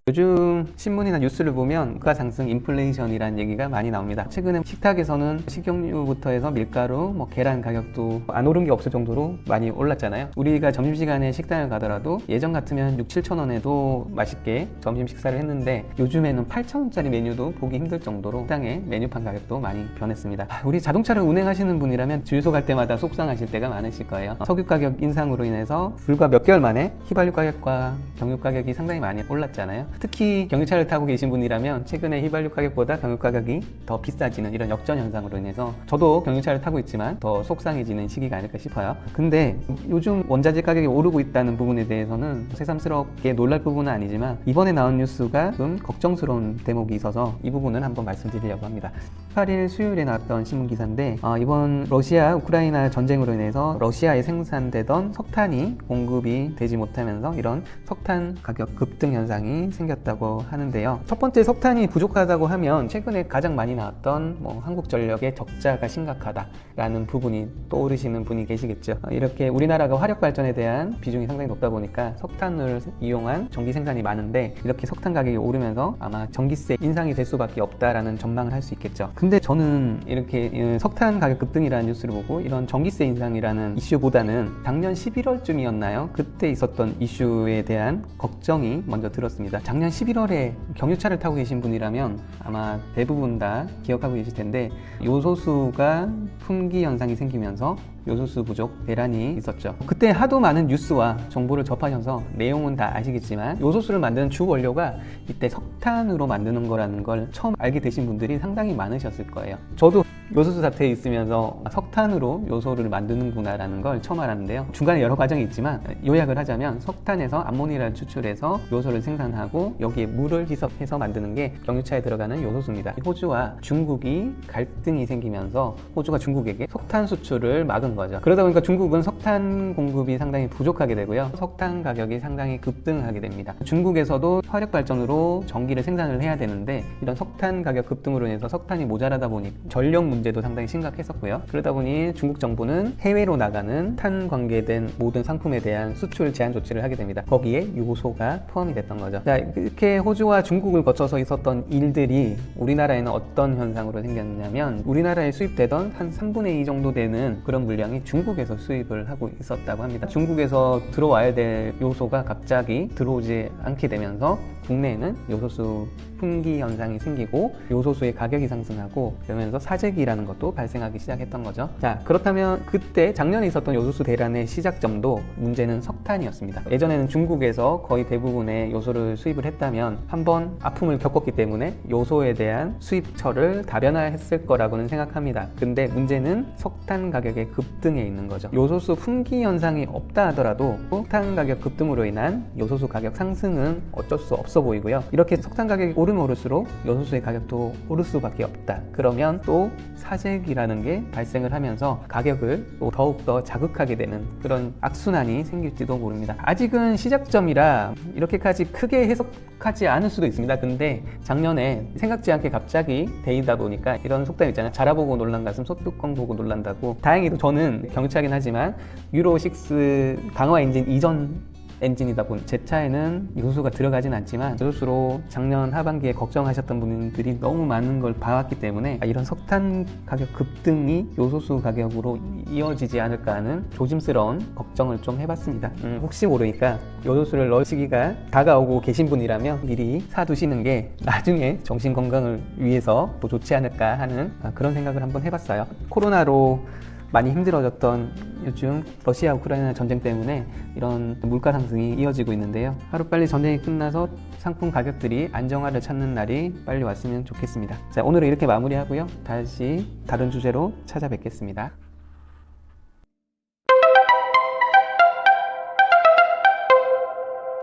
요즘 신문이나 뉴스를 보면 물가 상승, 인플레이션이라는 얘기가 많이 나옵니다. 최근에 식탁에서는 식용유부터 해서 밀가루, 계란 가격도 안 오른 게 없을 정도로 많이 올랐잖아요. 우리가 점심시간에 식당을 가더라도 예전 같으면 6, 7천 원에도 맛있게 점심 식사를 했는데 요즘에는 8천 원짜리 메뉴도 보기 힘들 정도로 식당의 메뉴판 가격도 많이 변했습니다. 우리 자동차를 운행하시는 분이라면 주유소 갈 때마다 속상하실 때가 많으실 거예요. 석유 가격 인상으로 인해서 불과 몇 개월 만에 휘발유 가격과 경유 가격이 상당히 많이 올랐잖아요. 특히 경유차를 타고 계신 분이라면 최근에 휘발유 가격보다 경유 가격이 더 비싸지는 이런 역전 현상으로 인해서 저도 경유차를 타고 있지만 더 속상해지는 시기가 아닐까 싶어요. 근데 요즘 원자재 가격이 오르고 있다는 부분에 대해서는 새삼스럽게 놀랄 부분은 아니지만 이번에 나온 뉴스가 좀 걱정스러운 대목이 있어서 이 부분은 한번 말씀드리려고 합니다. 8일 수요일에 나왔던 신문 기사인데 이번 러시아 우크라이나 전쟁으로 인해서 러시아에 생산되던 석탄이 공급이 되지 못하면서 이런 석탄 가격 급등 현상이 생겼다고 하는데요. 첫 번째, 석탄이 부족하다고 하면 최근에 가장 많이 나왔던 한국전력의 적자가 심각하다라는 부분이 떠오르시는 분이 계시겠죠. 이렇게 우리나라가 화력 발전에 대한 비중이 상당히 높다 보니까 석탄을 이용한 전기 생산이 많은데 이렇게 석탄 가격이 오르면서 아마 전기세 인상이 될 수밖에 없다라는 전망을 할 수 있겠죠. 근데 저는 이렇게 석탄 가격 급등이라는 뉴스를 보고 이런 전기세 인상이라는 이슈보다는 작년 11월쯤이었나요? 그때 있었던 이슈에 대한 걱정이 먼저 들었습니다. 작년 11월에 경유차를 타고 계신 분이라면 아마 대부분 다 기억하고 계실 텐데 요소수가 품귀 현상이 생기면서 요소수 부족 대란이 있었죠. 그때 하도 많은 뉴스와 정보를 접하셔서 내용은 다 아시겠지만 요소수를 만드는 주 원료가 이때 석탄으로 만드는 거라는 걸 처음 알게 되신 분들이 상당히 많으셨을 거예요. 저도 요소수 사태에 있으면서 석탄으로 요소를 만드는구나 라는 걸 처음 알았는데요. 중간에 여러 과정이 있지만 요약을 하자면 석탄에서 암모니아를 추출해서 요소를 생산하고 여기에 물을 희석해서 만드는 게 경유차에 들어가는 요소수입니다. 호주와 중국이 갈등이 생기면서 호주가 중국에게 석탄 수출을 막은 거죠. 그러다 보니까 중국은 석탄 공급이 상당히 부족하게 되고요. 석탄 가격이 상당히 급등하게 됩니다. 중국에서도 화력 발전으로 전기를 생산을 해야 되는데 이런 석탄 가격 급등으로 인해서 석탄이 모자라다 보니 전력 문제도 상당히 심각했었고요. 그러다 보니 중국 정부는 해외로 나가는 탄 관계된 모든 상품에 대한 수출 제한 조치를 하게 됩니다. 거기에 요소가 포함이 됐던 거죠. 자, 이렇게 호주와 중국을 거쳐서 있었던 일들이 우리나라에는 어떤 현상으로 생겼냐면 우리나라에 수입되던 한 3분의 2 정도 되는 그런 물량이 중국에서 수입을 하고 있었다고 합니다. 중국에서 들어와야 될 요소가 갑자기 들어오지 않게 되면서 국내에는 요소수 품귀 현상이 생기고 요소수의 가격이 상승하고 그러면서 사재기라는 것도 발생하기 시작했던 거죠. 자, 그렇다면 그때 작년에 있었던 요소수 대란의 시작점도 문제는 석탄이었습니다. 예전에는 중국에서 거의 대부분의 요소를 수입을 했다면 한번 아픔을 겪었기 때문에 요소에 대한 수입처를 다변화했을 거라고는 생각합니다. 근데 문제는 석탄 가격의 급등에 있는 거죠. 요소수 품귀 현상이 없다 하더라도 석탄 가격 급등으로 인한 요소수 가격 상승은 어쩔 수 없어 보이고요. 이렇게 석탄 가격이 오르면 오를수록 요소수의 가격도 오를 수밖에 없다. 그러면 또 사재기라는 게 발생을 하면서 가격을 또 더욱더 자극하게 되는 그런 악순환이 생길지도 모릅니다. 아직은 시작점이라 이렇게까지 크게 해석하지 않을 수도 있습니다. 근데 작년에 생각지 않게 갑자기 데이다 보니까 이런 속담 있잖아요. 자라보고 놀란 가슴 소뚜껑 보고 놀란다고. 다행히도 저는 경유차긴 하지만 유로6 강화 엔진 이전 엔진이다 보니 제 차에는 요소수가 들어가진 않지만 요소수로 작년 하반기에 걱정하셨던 분들이 너무 많은 걸 봐왔기 때문에 이런 석탄 가격 급등이 요소수 가격으로 이어지지 않을까 하는 조심스러운 걱정을 좀 해봤습니다. 혹시 모르니까 요소수를 넣을 시기가 다가오고 계신 분이라면 미리 사두시는 게 나중에 정신 건강을 위해서 또 좋지 않을까 하는 그런 생각을 한번 해봤어요. 코로나로 많이 힘들어졌던 요즘 러시아 우크라이나 전쟁 때문에 이런 물가 상승이 이어지고 있는데요. 하루빨리 전쟁이 끝나서 상품 가격들이 안정화를 찾는 날이 빨리 왔으면 좋겠습니다. 자, 오늘은 이렇게 마무리하고요. 다시 다른 주제로 찾아뵙겠습니다.